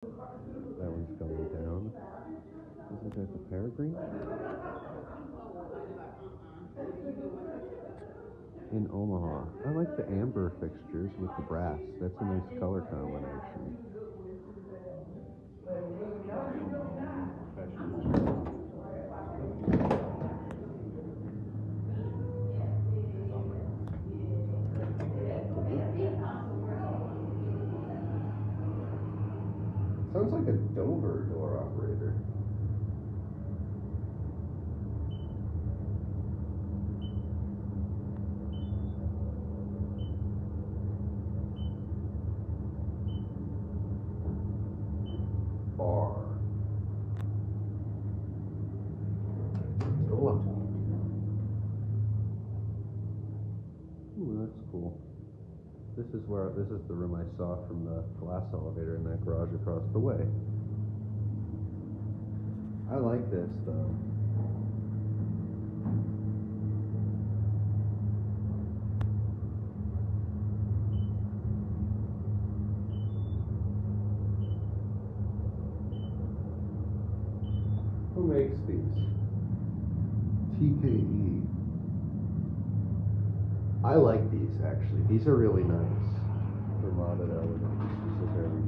That one's going down. Isn't that the Peregrine? In Omaha. I like the amber fixtures with the brass. That's a nice color combination. Sounds like a Dover door operator. Bar. Ooh, that's cool. This is the room I saw from the glass elevator in that garage across the way. I like this though. Who makes these? TKE. I like these actually. These are really nice for modded elements. This is very